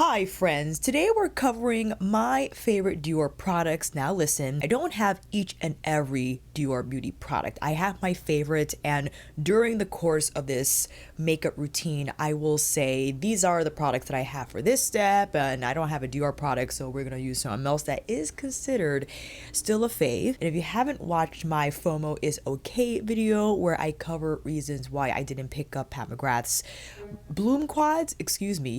Hi friends, today we're covering my favorite Dior products. Now listen, I don't have each and every Dior beauty product. I have my favorites, and during the course of this makeup routine, I will say these are the products that I have for this step, and I don't have a Dior product, so we're gonna use something else that is considered still a fave. And if you haven't watched my FOMO is okay video where I cover reasons why I didn't pick up Pat McGrath's Bloom Quads,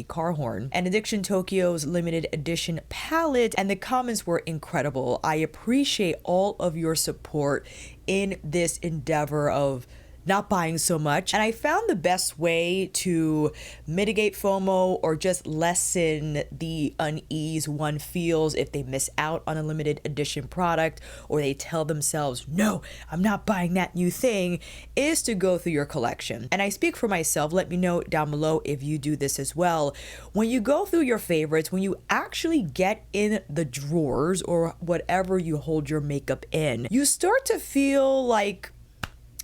car horn, and Addiction Tokyo's limited edition palette, and the comments were incredible. I appreciate all of your support in this endeavor of not buying so much, and I found the best way to mitigate FOMO or just lessen the unease one feels if they miss out on a limited edition product or they tell themselves, no, I'm not buying that new thing, is to go through your collection. And I speak for myself, let me know down below if you do this as well. When you go through your favorites, when you actually get in the drawers or whatever you hold your makeup in, you start to feel like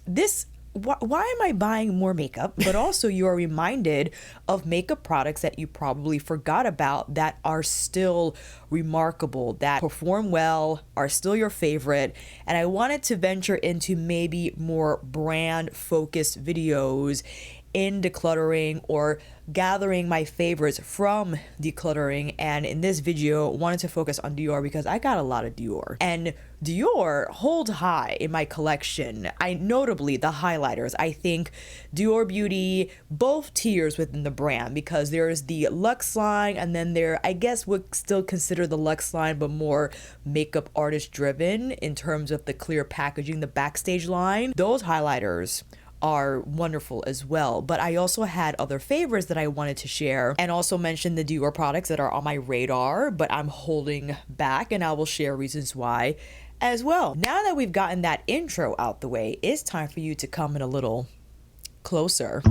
this, why am I buying more makeup? But also you are reminded of makeup products that you probably forgot about that are still remarkable, that perform well, are still your favorite. And I wanted to venture into maybe more brand focused videos in decluttering or gathering my favorites from decluttering. And in this video, wanted to focus on Dior because I got a lot of Dior, and Dior hold high in my collection. I notably the highlighters. I think Dior Beauty, both tiers within the brand, because there's the Luxe line, and then there, I guess would still consider the Luxe line, but more makeup artist driven in terms of the clear packaging, the Backstage line. Those highlighters are wonderful as well. But I also had other favorites that I wanted to share, and also mention the Dior products that are on my radar, but I'm holding back, and I will share reasons why as well. Now that we've gotten that intro out the way, it's time for you to come in a little closer.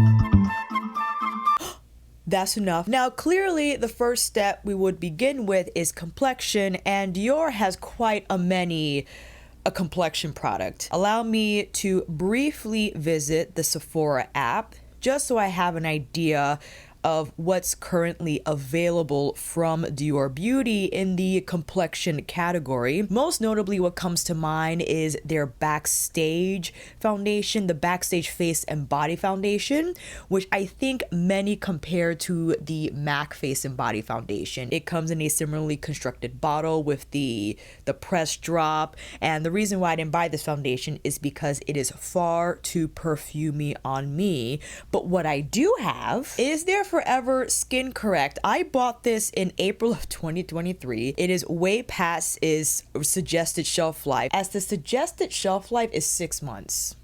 That's enough. Now, clearly the first step we would begin with is complexion, and Dior has quite a complexion product. Allow me to briefly visit the Sephora app just so I have an idea of what's currently available from Dior Beauty in the complexion category. Most notably, what comes to mind is their Backstage foundation, the Backstage Face and Body Foundation, which I think many compare to the MAC Face and Body Foundation. It comes in a similarly constructed bottle with the press drop, and the reason why I didn't buy this foundation is because it is far too perfumey on me. But what I do have is their Forever Skin Correct. I bought this in April of 2023. It is way past its suggested shelf life, as the suggested shelf life is 6 months.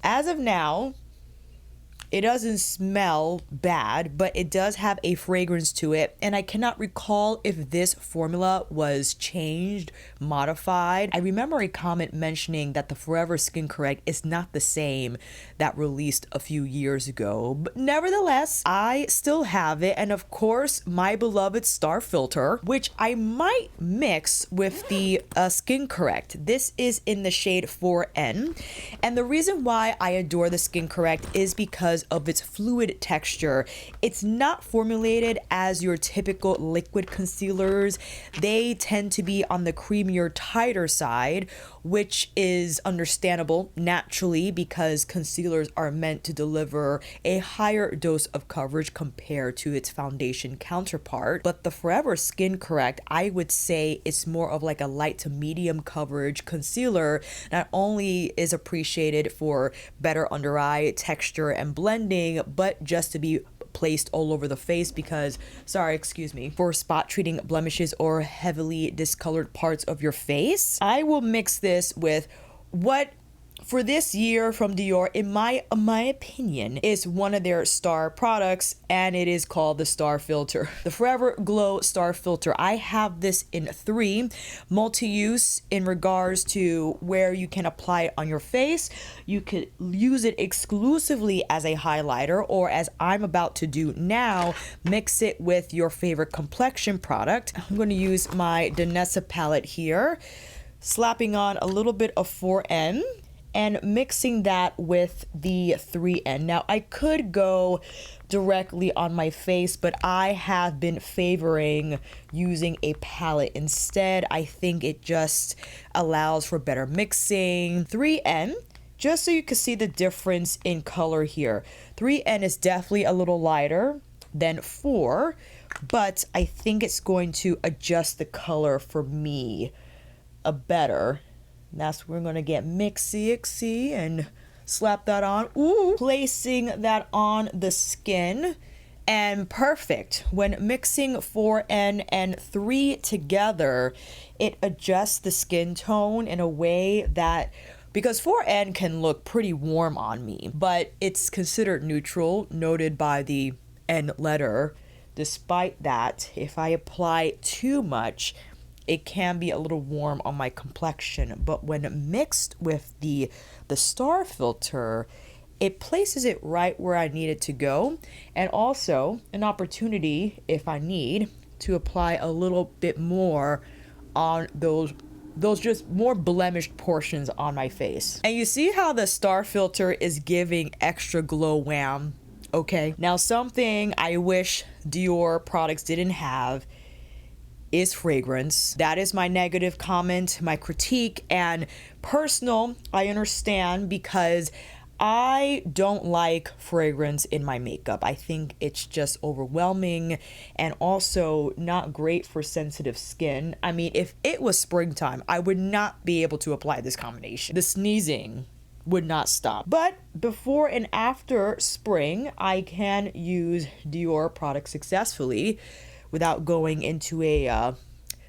As of now, it doesn't smell bad, but it does have a fragrance to it, and I cannot recall if this formula was changed, modified. I remember a comment mentioning that the Forever Skin Correct is not the same that released a few years ago, but nevertheless, I still have it. And of course, my beloved Star Filter, which I might mix with the Skin Correct. This is in the shade 4N, and the reason why I adore the Skin Correct is because of its fluid texture. It's not formulated as your typical liquid concealers. They tend to be on the creamier, tighter side, which is understandable naturally because concealers are meant to deliver a higher dose of coverage compared to its foundation counterpart. But the Forever Skin Correct, I would say it's more of like a light to medium coverage concealer. Not only is appreciated for better under eye texture and blending, but just to be placed all over the face because, for spot treating blemishes or heavily discolored parts of your face. I will mix this with what for this year from Dior, in my opinion, is one of their star products, and it is called the Star Filter. The Forever Glow Star Filter. I have this in 3, multi-use in regards to where you can apply it on your face. You could use it exclusively as a highlighter, or as I'm about to do now, mix it with your favorite complexion product. I'm going to use my Danessa palette here, slapping on a little bit of 4N. and mixing that with the 3N. Now, I could go directly on my face, but I have been favoring using a palette instead. I think it just allows for better mixing. 3N, just so you can see the difference in color here. 3N is definitely a little lighter than 4, but I think it's going to adjust the color for me better. And that's where we're going to get mixy and slap that on. Ooh, placing that on the skin. And perfect. When mixing 4N and 3 together, it adjusts the skin tone in a way that, because 4N can look pretty warm on me, but it's considered neutral, noted by the N letter. Despite that, if I apply too much, it can be a little warm on my complexion. But when mixed with the star filter, it places it right where I need it to go. And also an opportunity, if I need, to apply a little bit more on those just more blemished portions on my face. And you see how the star filter is giving extra glow wham, okay? Now, something I wish Dior products didn't have is fragrance. That is my negative comment, my critique, and personal, I understand, because I don't like fragrance in my makeup. I think it's just overwhelming and also not great for sensitive skin. I mean, if it was springtime, I would not be able to apply this combination. The sneezing would not stop. But before and after spring, I can use Dior products successfully without going into a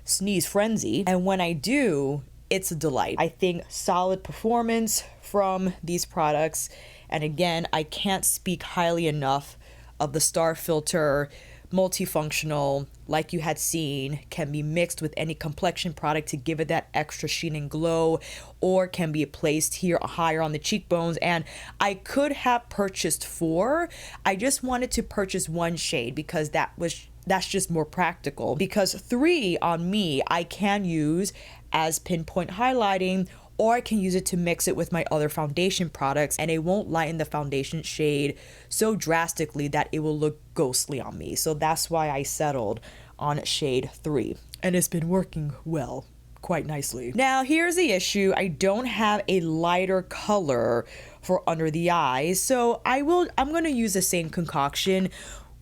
sneeze frenzy. And when I do, it's a delight. I think solid performance from these products. And again, I can't speak highly enough of the star filter. Multifunctional, like you had seen, can be mixed with any complexion product to give it that extra sheen and glow, or can be placed here higher on the cheekbones. And I could have purchased 4. I just wanted to purchase 1 shade because that's just more practical. Because 3 on me, I can use as pinpoint highlighting, or I can use it to mix it with my other foundation products, and it won't lighten the foundation shade so drastically that it will look ghostly on me. So that's why I settled on shade 3, and it's been working well, quite nicely. Now, here's the issue. I don't have a lighter color for under the eyes, so I'm gonna use the same concoction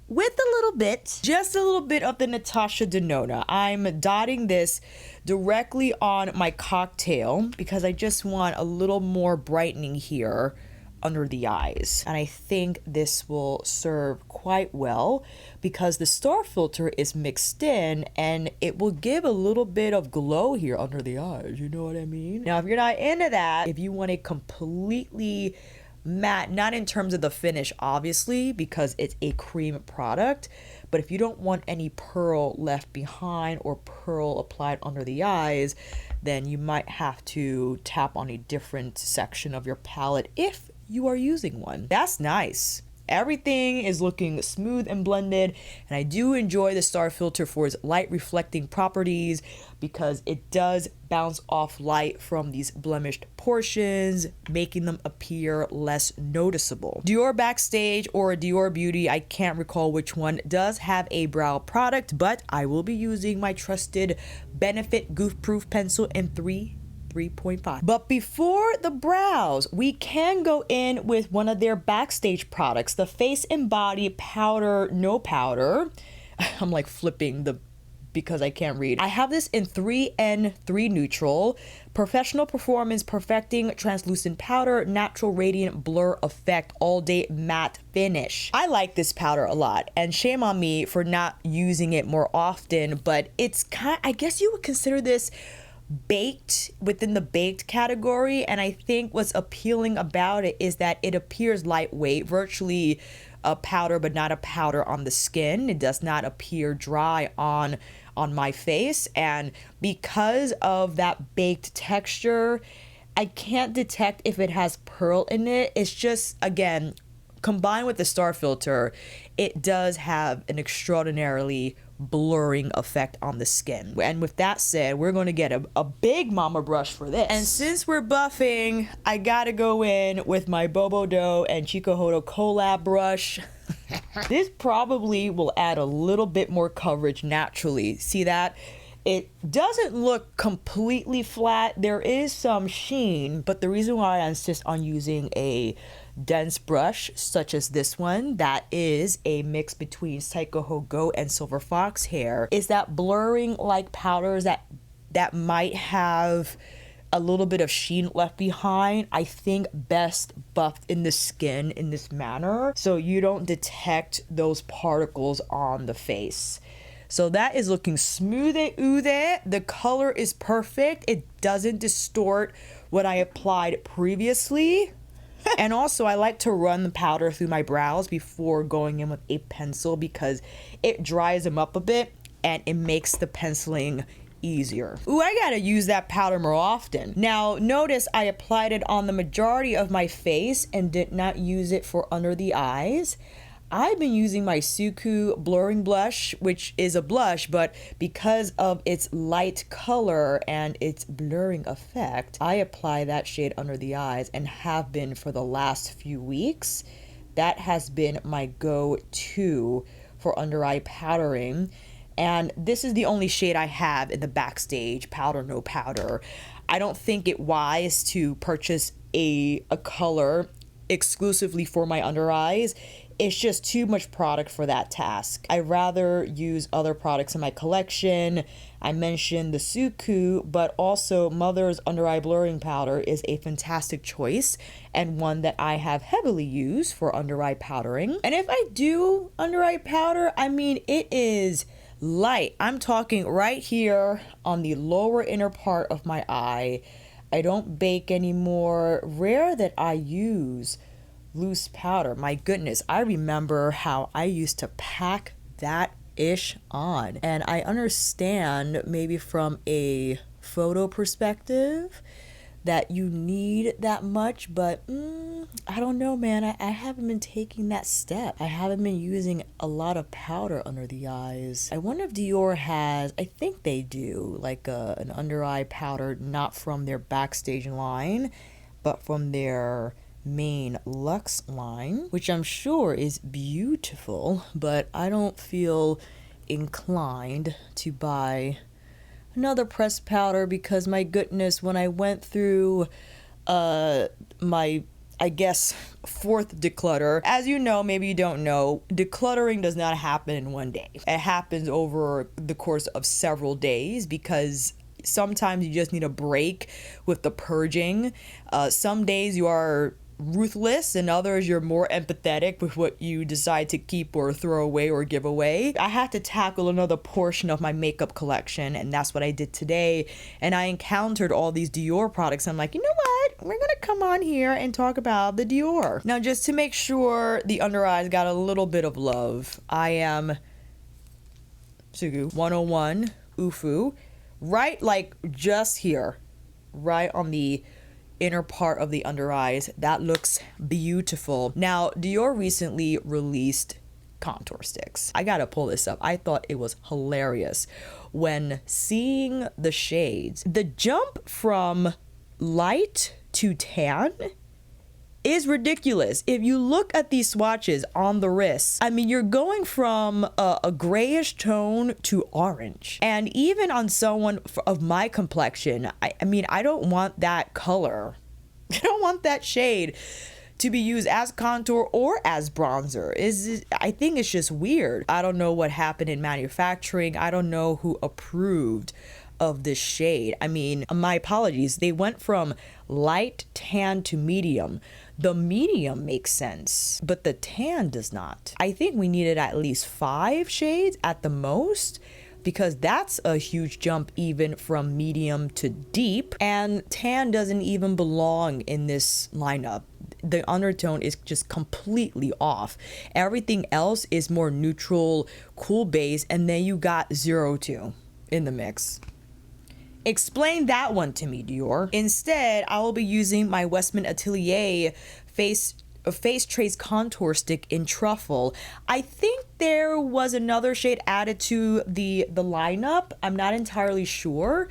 with just a little bit of the Natasha Denona. I'm dotting this directly on my cocktail because I just want a little more brightening here under the eyes. And I think this will serve quite well because the star filter is mixed in and it will give a little bit of glow here under the eyes. You know what I mean? Now, if you're not into that, if you want a completely matte, not in terms of the finish, obviously, because it's a cream product, but if you don't want any pearl left behind or pearl applied under the eyes, then you might have to tap on a different section of your palette if you are using one. That's nice. Everything is looking smooth and blended, and I do enjoy the star filter for its light reflecting properties because it does bounce off light from these blemished portions, making them appear less noticeable. Dior Backstage or Dior Beauty, I can't recall which one, does have a brow product, but I will be using my trusted Benefit Goof Proof pencil in 3.5. But before the brows, we can go in with one of their Backstage products, the Face and Body Powder No Powder. I'm like flipping because I can't read. I have this in 3N3 Neutral, Professional Performance Perfecting Translucent Powder, Natural Radiant Blur Effect, All Day Matte Finish. I like this powder a lot, and shame on me for not using it more often, but it's I guess you would consider this baked, within the baked category. And I think what's appealing about it is that it appears lightweight, virtually a powder but not a powder on the skin. It does not appear dry on my face, and because of that baked texture, I can't detect if it has pearl in it. It's just, again, combined with the star filter, it does have an extraordinarily blurring effect on the skin. And with that said, we're going to get a big mama brush for this. And since we're buffing, I gotta go in with my Bobodo and Tuckahoe collab brush. This probably will add a little bit more coverage naturally. See that? It doesn't look completely flat. There is some sheen, but the reason why I insist on using a dense brush such as this one that is a mix between Tuckahoe Goat and Silver Fox hair is that blurring like powders that might have a little bit of sheen left behind, I think best buffed in the skin in this manner so you don't detect those particles on the face. So that is looking smooth. The color is perfect. It doesn't distort what I applied previously. And also I like to run the powder through my brows before going in with a pencil because it dries them up a bit and it makes the penciling easier. Ooh, I gotta use that powder more often. Now notice I applied it on the majority of my face and did not use it for under the eyes. I've been using my Suku blurring blush, which is a blush, but because of its light color and its blurring effect, I apply that shade under the eyes and have been for the last few weeks. That has been my go-to for under eye powdering. And this is the only shade I have in the Backstage Powder No Powder. I don't think it wise to purchase a color exclusively for my under eyes. It's just too much product for that task. I'd rather use other products in my collection. I mentioned the Suku, but also Mother's Under Eye Blurring Powder is a fantastic choice and one that I have heavily used for under eye powdering. And if I do under eye powder, I mean, it is light. I'm talking right here on the lower inner part of my eye. I don't bake anymore. Rare that I use loose powder. My goodness, I remember how I used to pack that ish on. And I understand maybe from a photo perspective that you need that much, but I don't know, man. I haven't been taking that step. I haven't been using a lot of powder under the eyes. I wonder if Dior has, I think they do, like an under eye powder, not from their Backstage line, but from their main Luxe line, which I'm sure is beautiful, but I don't feel inclined to buy another pressed powder because my goodness, when I went through my, I guess, fourth declutter, as you know, maybe you don't know, decluttering does not happen in one day. It happens over the course of several days because sometimes you just need a break with the purging. Some days you are ruthless and others you're more empathetic with what you decide to keep or throw away or give away. I had to tackle another portion of my makeup collection and that's what I did today, and I encountered all these Dior products. I'm like, you know what, we're gonna come on here and talk about the Dior. Now just to make sure the under eyes got a little bit of love, I am Sugu 101 Ufu, right, like just here, right on the inner part of the under eyes. That looks beautiful. Now Dior recently released contour sticks. I gotta pull this up. I thought it was hilarious when seeing the shades. The jump from light to tan is ridiculous. If you look at these swatches on the wrists, I mean, you're going from a grayish tone to orange. And even on someone of my complexion, I mean, I don't want that color. I don't want that shade to be used as contour or as bronzer. I think it's just weird. I don't know what happened in manufacturing. I don't know who approved of this shade. I mean, my apologies. They went from light tan to medium. The medium makes sense, but the tan does not. I think we needed at least 5 shades at the most, because that's a huge jump even from medium to deep, and tan doesn't even belong in this lineup. The undertone is just completely off. Everything else is more neutral, cool base, and then you got 02 in the mix. Explain that one to me, Dior. Instead, I will be using my Westman Atelier face a Face Trace contour stick in Truffle. I think there was another shade added to the lineup. I'm not entirely sure,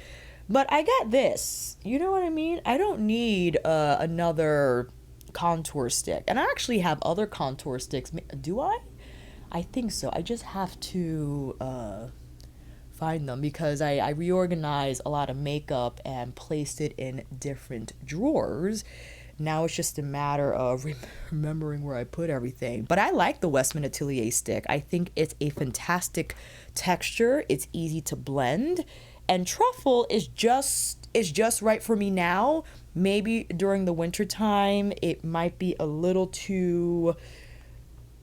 but I got this. You know what I mean? I don't need another contour stick. And I actually have other contour sticks. Do I? I think so. I just have to find them because I reorganized a lot of makeup and placed it in different drawers. Now it's just a matter of remembering where I put everything. But I like the Westman Atelier stick. I think it's a fantastic texture. It's easy to blend. And Truffle is just right for me now. Maybe during the winter time, it might be a little too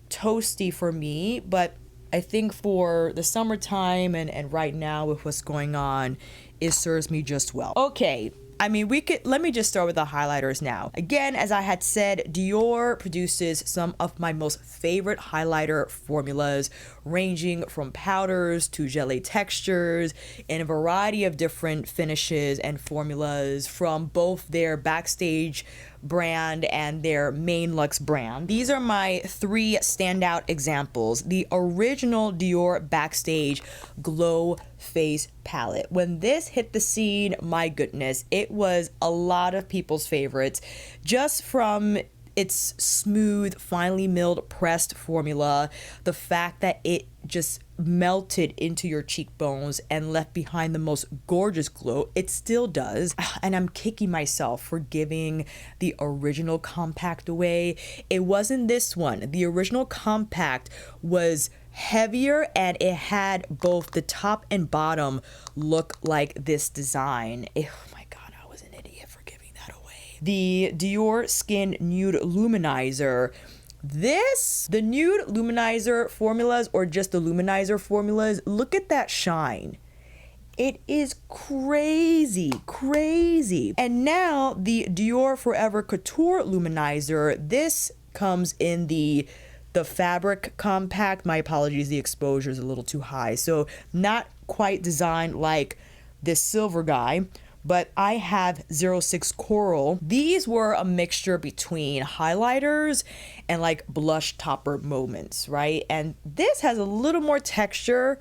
toasty for me, but I think for the summertime and right now with what's going on, it serves me just well. Okay, I mean, let me just start with the highlighters now. Again, as I had said, Dior produces some of my most favorite highlighter formulas, ranging from powders to gelée textures in a variety of different finishes and formulas from both their Backstage brand and their main luxe brand. These are my three standout examples. The original Dior Backstage Glow Face palette. When this hit the scene, my goodness, it was a lot of people's favorites just from its smooth, finely milled pressed formula, the fact that it just melted into your cheekbones and left behind the most gorgeous glow. It still does, and I'm kicking myself for giving the original compact away. It wasn't this one. The original compact was heavier and it had both the top and bottom look like this design. Oh my god, I was an idiot for giving that away. The Dior Skin Nude Luminizer. The nude luminizer formulas, or just the luminizer formulas, look at that shine. It is crazy, crazy. And now the Dior Forever Couture Luminizer, this comes in the fabric compact. My apologies, the exposure is a little too high. So not quite designed like this silver guy, but I have 06 Coral. These were a mixture between highlighters and like blush topper moments, right? And this has a little more texture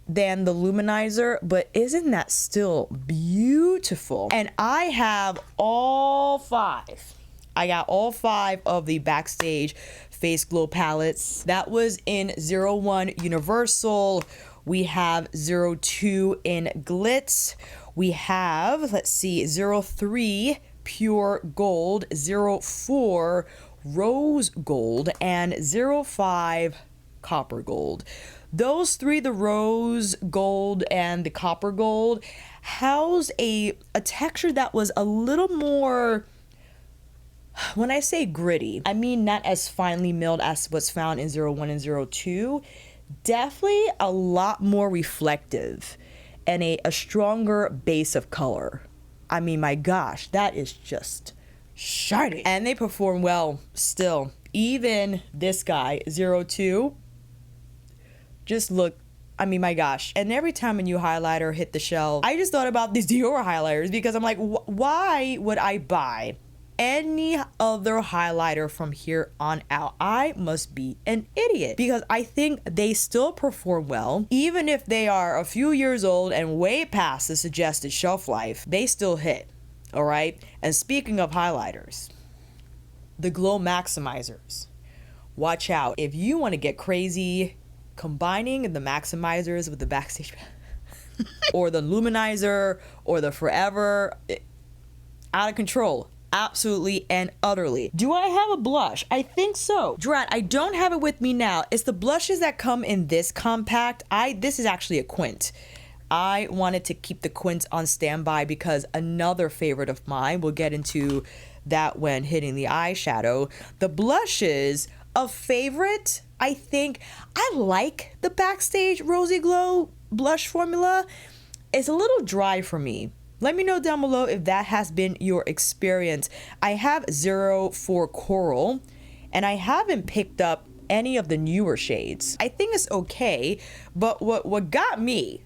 than the luminizer, but isn't that still beautiful? And I have all five. I got all five of the Backstage Face Glow palettes. That was in 01 Universal. We have 02 in Glitz. We have, let's see, 03 Pure Gold, 04 Rose Gold, and 05 Copper Gold. Those three, the Rose Gold and the Copper Gold, house a texture that was a little more, when I say gritty, I mean not as finely milled as what's found in 01 and 02. Definitely a lot more reflective and a stronger base of color. I mean, my gosh, that is just shiny. And they perform well still. Even this guy, 02, just look, I mean, my gosh. And every time a new highlighter hit the shelf, I just thought about these Dior highlighters because I'm like, why would I buy any other highlighter from here on out? I must be an idiot because I think they still perform well. Even if they are a few years old and way past the suggested shelf life, they still hit, all right? And speaking of highlighters, the Glow Maximizers. Watch out. If you want to get crazy, combining the Maximizers with the Backstage or the Luminizer or the Forever, out of control. Absolutely and utterly. Do I have a blush? I think so. Drat, I don't have it with me now. It's the blushes that come in this compact. This is actually a Quint. I wanted to keep the Quint on standby because another favorite of mine, we'll get into that when hitting the eyeshadow. The blushes, a favorite, I think. I like the Backstage Rosy Glow blush formula. It's a little dry for me. Let me know down below if that has been your experience. I have 04 Coral, and I haven't picked up any of the newer shades. I think it's okay, but what got me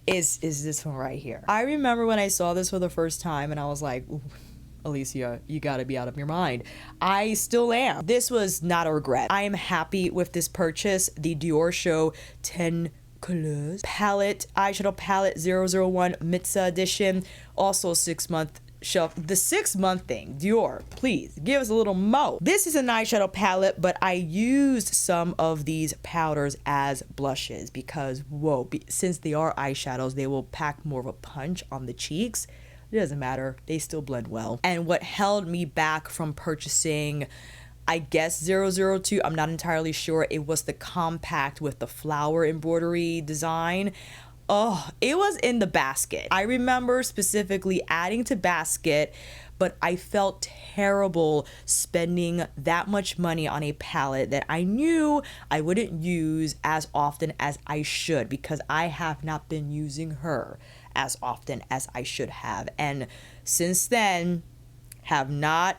is this one right here. I remember when I saw this for the first time, and I was like, ooh, Alicia, you gotta be out of your mind. I still am. This was not a regret. I am happy with this purchase. The Dior Show 10 Couleurs palette, eyeshadow palette 001 Mitzah edition. Also 6-month shelf. The 6-month thing, Dior, please give us a little mo. This is an eyeshadow palette, but I used some of these powders as blushes because, whoa, since they are eyeshadows, they will pack more of a punch on the cheeks. It doesn't matter, they still blend well. And what held me back from purchasing, I guess 002, I'm not entirely sure, it was the compact with the flower embroidery design. Oh, it was in the basket. I remember specifically adding to basket, but I felt terrible spending that much money on a palette that I knew I wouldn't use as often as I should because I have not been using her as often as I should have. And since then, have not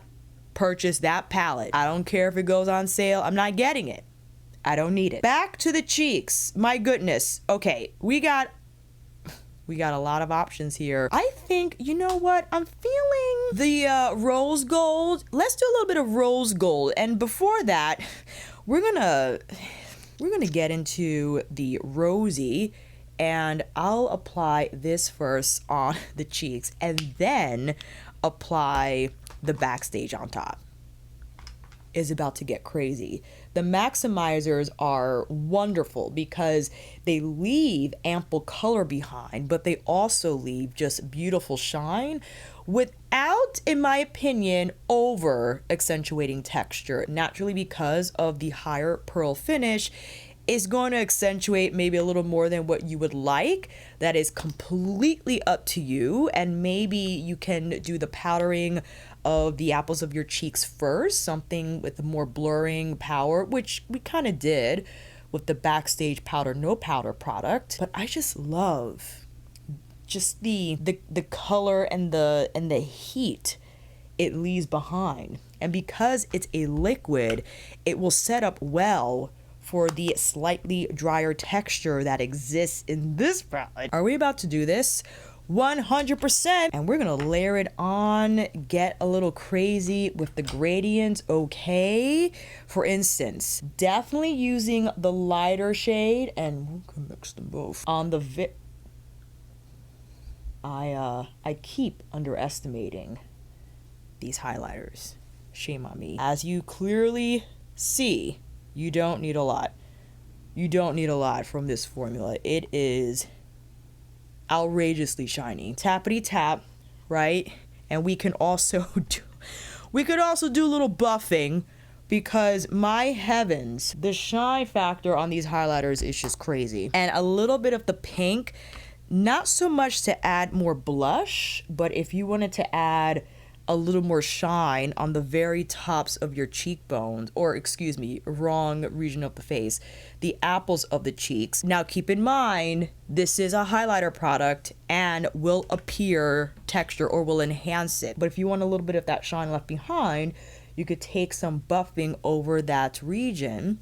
purchased that palette. I don't care if it goes on sale. I'm not getting it. I don't need it. Back to the cheeks. My goodness. Okay, we got a lot of options here. I think, you know what? I'm feeling the rose gold. Let's do a little bit of rose gold. And before that, we're gonna get into the Rosy, and I'll apply this first on the cheeks and then apply the Backstage on top. Is about to get crazy. The maximizers are wonderful because they leave ample color behind, but they also leave just beautiful shine without, in my opinion, over accentuating texture. Naturally, because of the higher pearl finish, is going to accentuate maybe a little more than what you would like. That is completely up to you, and maybe you can do the powdering of the apples of your cheeks first, something with more blurring power, which we kind of did with the Backstage Powder No Powder product. But I just love just the color and the heat it leaves behind. And because it's a liquid, it will set up well for the slightly drier texture that exists in this palette. Are we about to do this? 100%. And we're gonna layer it on, get a little crazy with the gradients, okay? For instance, definitely using the lighter shade, and we can mix them both. On the I keep underestimating these highlighters. Shame on me. As you clearly see, you don't need a lot. You don't need a lot from this formula. It is outrageously shiny. Tappity tap, right? And we can also do a little buffing because, my heavens, the shine factor on these highlighters is just crazy. And a little bit of the pink, not so much to add more blush, but if you wanted to add a little more shine on the very tops of your cheekbones, or excuse me, wrong region of the face, the apples of the cheeks. Now keep in mind, this is a highlighter product and will appear texture or will enhance it. But if you want a little bit of that shine left behind, you could take some buffing over that region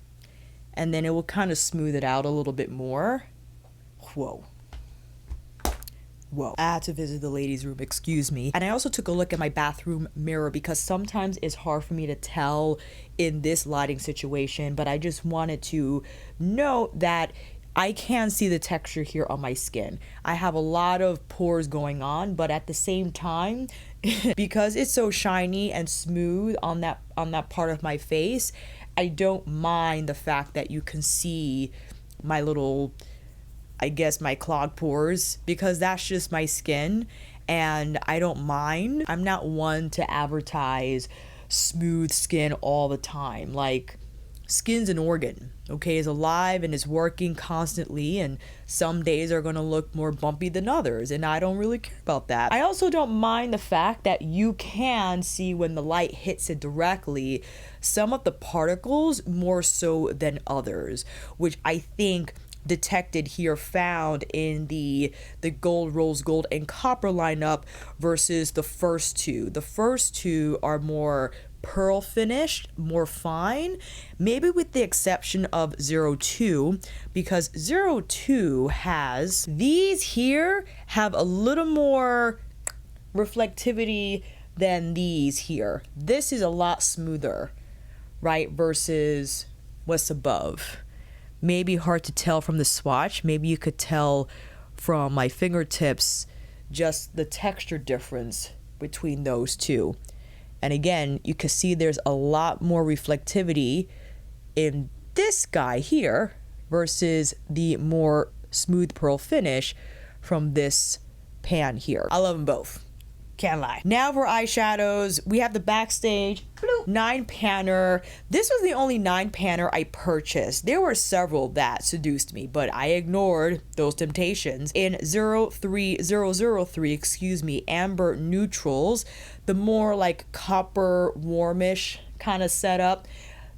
and then it will kind of smooth it out a little bit more. Whoa. Whoa. I had to visit the ladies' room, excuse me. And I also took a look at my bathroom mirror because sometimes it's hard for me to tell in this lighting situation, but I just wanted to note that I can see the texture here on my skin. I have a lot of pores going on, but at the same time, because it's so shiny and smooth on that part of my face, I don't mind the fact that you can see my little, I guess, my clogged pores, because that's just my skin and I don't mind. I'm not one to advertise smooth skin all the time. Like, skin's an organ, okay? It's alive and it's working constantly, and some days are gonna look more bumpy than others, and I don't really care about that. I also don't mind the fact that you can see when the light hits it directly some of the particles more so than others, which I think detected here, found in the gold, rose gold, and copper lineup versus the first two. The first two are more pearl finished, more fine, maybe with the exception of 02, because 02 has, these here have a little more reflectivity than these here. This is a lot smoother, right, versus what's above. Maybe hard to tell from the swatch. Maybe you could tell from my fingertips just the texture difference between those two. And again, you can see there's a lot more reflectivity in this guy here versus the more smooth pearl finish from this pan here. I love them both. Can't lie. Now for eyeshadows, we have the Backstage 9-panner. This was the only 9-panner I purchased. There were several that seduced me, but I ignored those temptations. In 03003, excuse me, Amber Neutrals, the more like copper warmish kind of setup.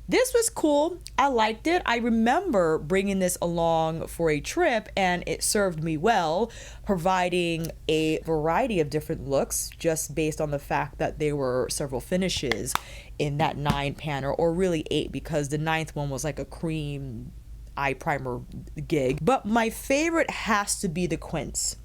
This was cool. I liked it. I remember bringing this along for a trip and it served me well, providing a variety of different looks just based on the fact that there were several finishes in that 9-panner, or really 8 because the 9th one was like a cream eye primer gig. But my favorite has to be the Quince.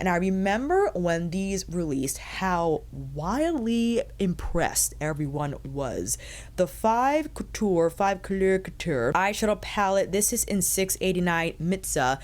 And I remember when these released how wildly impressed everyone was. The 5 Couleur eyeshadow palette, this is in 689 Mitzah.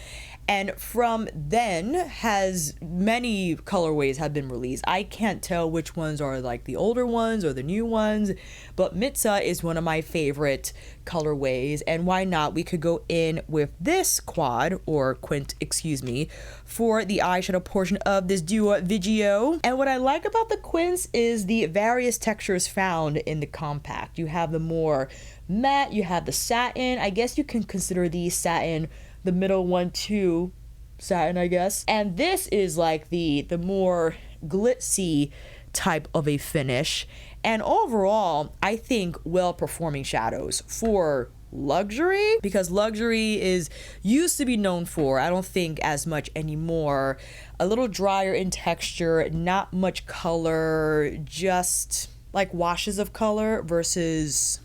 And from then, has many colorways have been released. I can't tell which ones are like the older ones or the new ones, but Mitzah is one of my favorite colorways. And why not? We could go in with this quad, or quint, excuse me, for the eyeshadow portion of this duo video. And what I like about the Quince is the various textures found in the compact. You have the more matte, you have the satin. I guess you can consider these satin. The middle one too, satin, I guess. And this is like the more glitzy type of a finish. And overall, I think well-performing shadows for luxury, because luxury is used to be known for, I don't think as much anymore, a little drier in texture, not much color, just like washes of color versus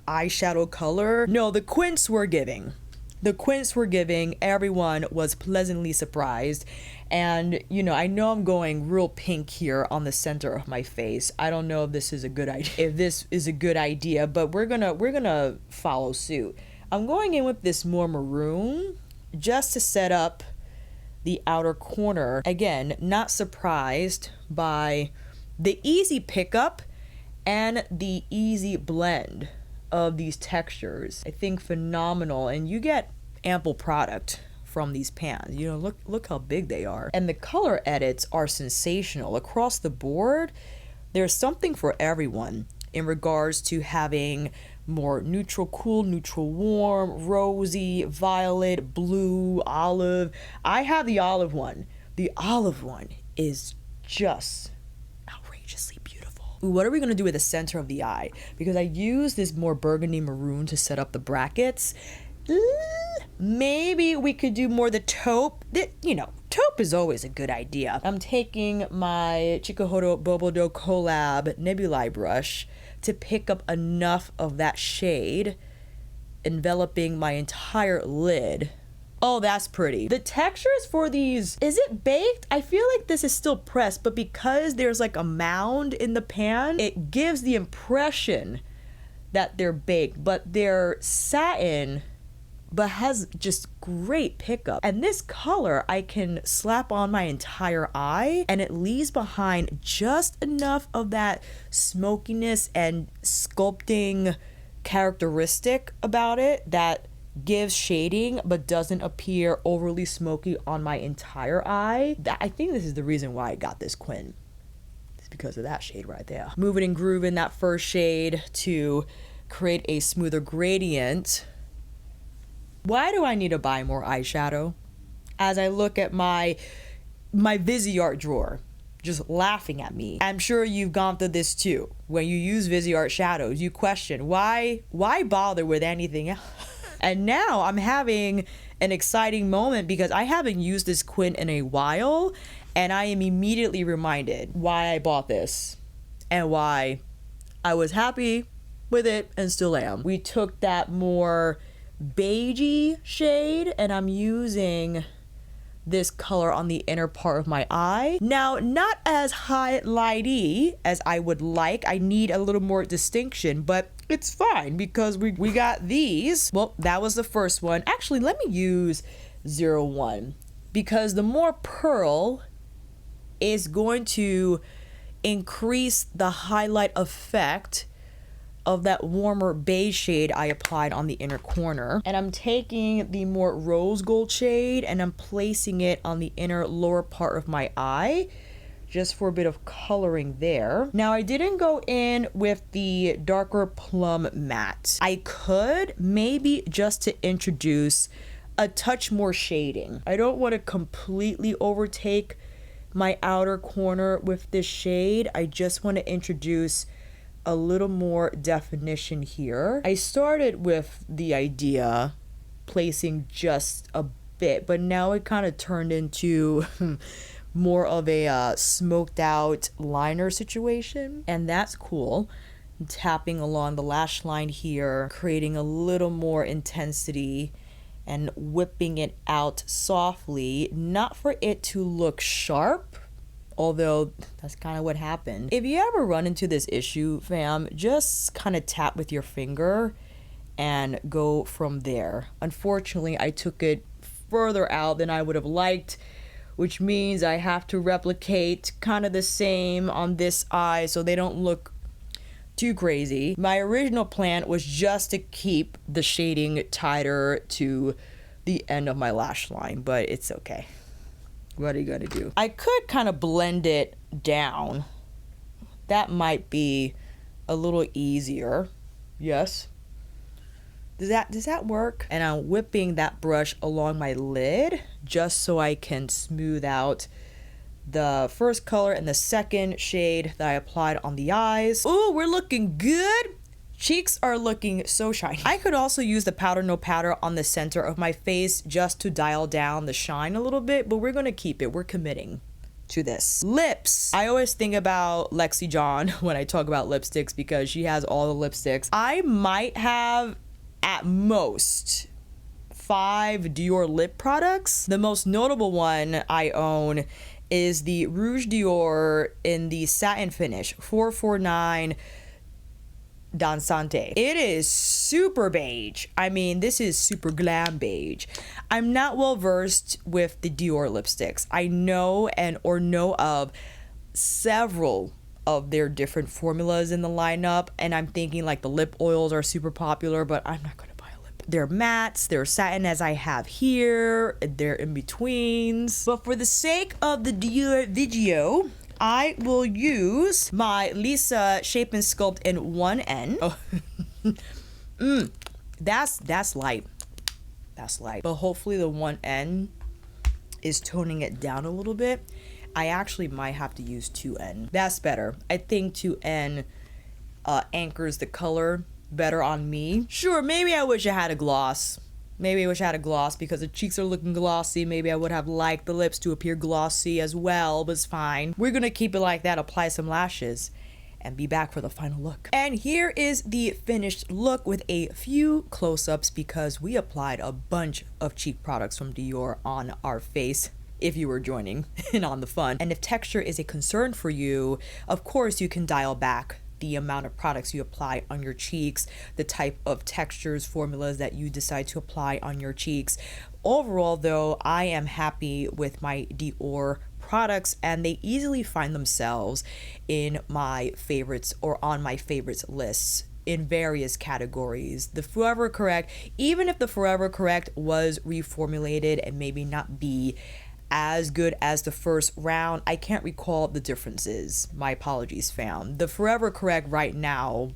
eyeshadow color. No, the Quince were giving. The Quince were giving. Everyone was pleasantly surprised. And, you know I'm going real pink here on the center of my face. I don't know if this is a good idea, but we're gonna follow suit. I'm going in with this more maroon just to set up the outer corner. Again, not surprised by the easy pickup and the easy blend of these textures. I think phenomenal, and you get ample product from these pans. Look how big they are. And the color edits are sensational across the board. There's something for everyone in regards to having more neutral cool, neutral warm, rosy, violet, blue, olive. I have the olive one. The olive one is just outrageously beautiful. Ooh, what are we gonna do with the center of the eye? Because I use this more burgundy maroon to set up the brackets. Maybe we could do more the taupe. Taupe is always a good idea. I'm taking my Tuckahoe Bobodo Collab Nebulae brush to pick up enough of that shade, enveloping my entire lid. Oh, that's pretty. The textures for these, is it baked? I feel like this is still pressed, but because there's like a mound in the pan, it gives the impression that they're baked, but they're satin, but has just great pickup. And this color I can slap on my entire eye and it leaves behind just enough of that smokiness and sculpting characteristic about it that gives shading but doesn't appear overly smoky on my entire eye. I think this is the reason why I got this Quinn. It's because of that shade right there. Moving and grooving that first shade to create a smoother gradient. Why do I need to buy more eyeshadow? As I look at my Viseart drawer, just laughing at me. I'm sure you've gone through this too. When you use Viseart shadows, you question, why bother with anything else? And now I'm having an exciting moment because I haven't used this Quinn in a while, and I am immediately reminded why I bought this and why I was happy with it and still am. We took that more beigey shade and I'm using this color on the inner part of my eye. Now, not as highlighty as I would like. I need a little more distinction, but it's fine because we got these. Well, that was the first one. Actually, let me use 01 because the more pearl is going to increase the highlight effect of that warmer beige shade I applied on the inner corner. And I'm taking the more rose gold shade and I'm placing it on the inner lower part of my eye just for a bit of coloring there. Now, I didn't go in with the darker plum matte. I could maybe just to introduce a touch more shading. I don't want to completely overtake my outer corner with this shade. I just want to introduce a little more definition here. I started with the idea placing just a bit, but now it kind of turned into more of a smoked out liner situation, and that's cool. I'm tapping along the lash line here, creating a little more intensity and whipping it out softly, not for it to look sharp, although that's kind of what happened. If you ever run into this issue, fam, just kind of tap with your finger and go from there. Unfortunately, I took it further out than I would have liked, which means I have to replicate kind of the same on this eye so they don't look too crazy. My original plan was just to keep the shading tighter to the end of my lash line, but it's okay. What are you gonna do? I could kind of blend it down. That might be a little easier. Yes. Does that work? And I'm whipping that brush along my lid just so I can smooth out the first color and the second shade that I applied on the eyes. Ooh, we're looking good. Cheeks are looking so shiny. I could also use the powder no powder on the center of my face just to dial down the shine a little bit, but we're gonna keep it. We're committing to this. Lips. I always think about Lexi John when I talk about lipsticks because she has all the lipsticks. I might have at most 5 Dior lip products. The most notable one I own is the Rouge Dior in the satin finish 449 Dansante. It is super beige. I mean, this is super glam beige. I'm not well versed with the Dior lipsticks. I know of several of their different formulas in the lineup, and I'm thinking like the lip oils are super popular, but I'm not gonna buy a lip. They're mattes, they're satin as I have here, they're in betweens. But for the sake of the Dior video, I will use my Lisa Shape and Sculpt in 1N. Oh. That's light. That's light. But hopefully the 1N is toning it down a little bit. I actually might have to use 2N. That's better. I think 2N anchors the color better on me. Sure, maybe I wish I had a gloss. Maybe I wish I had a gloss because the cheeks are looking glossy. Maybe I would have liked the lips to appear glossy as well, but it's fine. We're gonna keep it like that, apply some lashes, and be back for the final look. And here is the finished look with a few close-ups because we applied a bunch of cheek products from Dior on our face, if you were joining in on the fun. And if texture is a concern for you, of course you can dial back the amount of products you apply on your cheeks, the type of textures, formulas that you decide to apply on your cheeks. Overall though, I am happy with my Dior products and they easily find themselves in my favorites or on my favorites lists in various categories. The Forever Correct, even if the Forever Correct was reformulated and maybe not be as good as the first round, I can't recall the differences. My apologies, fam. The Forever Correct right now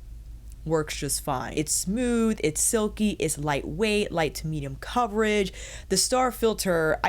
works just fine. It's smooth, it's silky, it's lightweight, light to medium coverage. The Star Filter,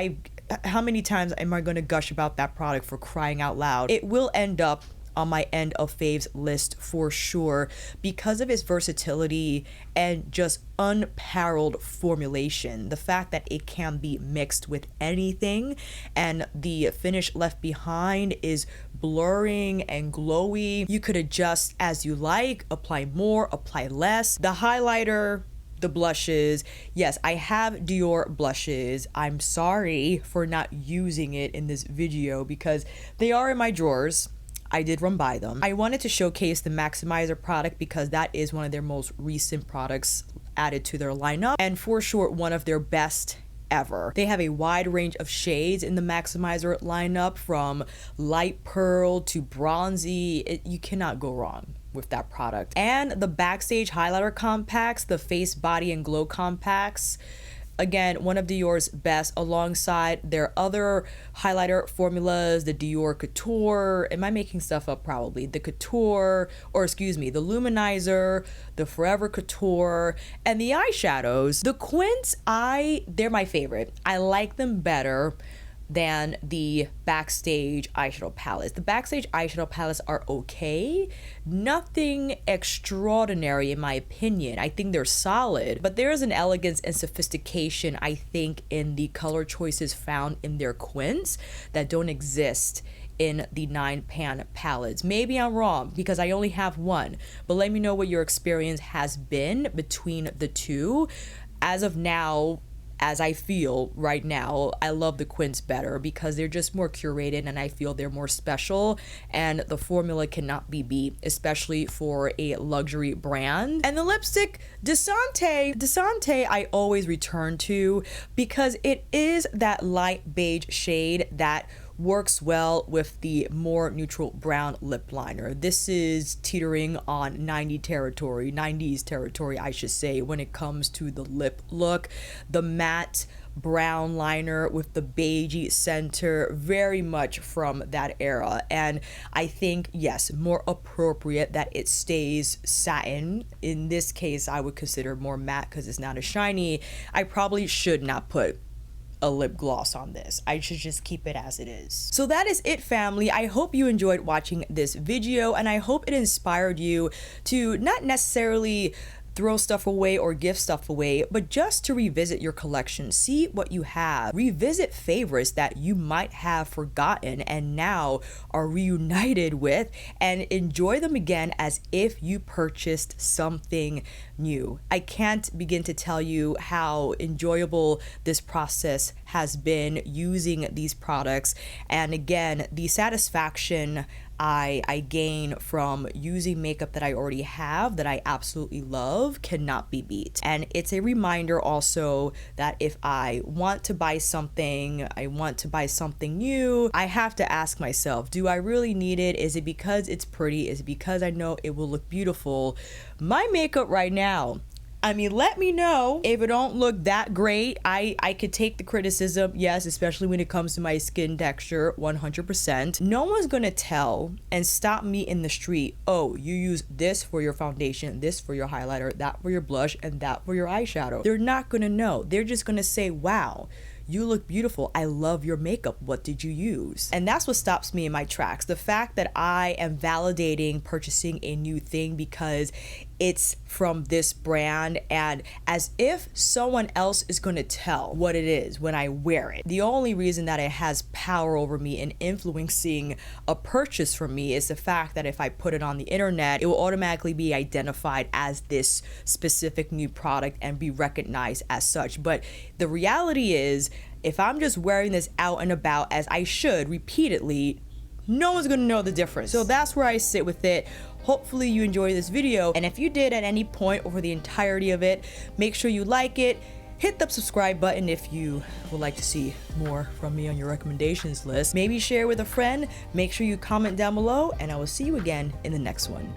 how many times am I going to gush about that product for crying out loud? It will end up on my end of faves list for sure because of its versatility and just unparalleled formulation. The fact that it can be mixed with anything and the finish left behind is blurring and glowy. You could adjust as you like, apply more, apply less. The highlighter the blushes. Yes, I have Dior blushes. I'm sorry for not using it in this video because they are in my drawers. I did run by them. I wanted to showcase the Maximizer product because that is one of their most recent products added to their lineup, and for sure one of their best ever. They have a wide range of shades in the Maximizer lineup, from light pearl to bronzy. You cannot go wrong with that product. And the Backstage highlighter compacts, the Face, Body, and Glow compacts, again, one of Dior's best, alongside their other highlighter formulas, the Dior Couture. Am I making stuff up? Probably. The Couture, or excuse me, the Luminizer, the Forever Couture, and the eyeshadows. The Quints, they're my favorite. I like them better than the Backstage eyeshadow palettes. The Backstage eyeshadow palettes are okay. Nothing extraordinary in my opinion. I think they're solid, but there is an elegance and sophistication, I think, in the color choices found in their Quints that don't exist in the 9-pan palettes. Maybe I'm wrong because I only have one, but let me know what your experience has been between the two. As of now, as I feel right now, I love the Quints better because they're just more curated and I feel they're more special, and the formula cannot be beat, especially for a luxury brand. And the lipstick, Dansante I always return to because it is that light beige shade that works well with the more neutral brown lip liner. This is teetering on 90s territory, I should say, when it comes to the lip look. The matte brown liner with the beigey center, very much from that era, and I think, yes, more appropriate that it stays satin. In this case, I would consider more matte because it's not as shiny. I probably should not put a lip gloss on this. I should just keep it as it is. So that is it, family. I hope you enjoyed watching this video, and I hope it inspired you to not necessarily throw stuff away or give stuff away, but just to revisit your collection, see what you have, revisit favorites that you might have forgotten and now are reunited with, and enjoy them again as if you purchased something new. I can't begin to tell you how enjoyable this process has been using these products, and again, the satisfaction I gain from using makeup that I already have, that I absolutely love, cannot be beat. And it's a reminder also that if I want to buy something, new, I have to ask myself, do I really need it? Is it because it's pretty? Is it because I know it will look beautiful? My makeup right now, I mean, let me know if it don't look that great. I could take the criticism, yes, especially when it comes to my skin texture, 100%. No one's gonna tell and stop me in the street, oh, you use this for your foundation, this for your highlighter, that for your blush, and that for your eyeshadow. They're not gonna know. They're just gonna say, wow, you look beautiful. I love your makeup. What did you use? And that's what stops me in my tracks. The fact that I am validating purchasing a new thing because it's from this brand, and as if someone else is going to tell what it is when I wear it. The only reason that it has power over me and influencing a purchase from me is the fact that if I put it on the internet, it will automatically be identified as this specific new product and be recognized as such. But the reality is, if I'm just wearing this out and about as I should repeatedly, no one's gonna know the difference. So that's where I sit with it. Hopefully you enjoyed this video, and if you did at any point over the entirety of it, make sure you like it, hit the subscribe button if you would like to see more from me on your recommendations list. Maybe share with a friend, make sure you comment down below, and I will see you again in the next one.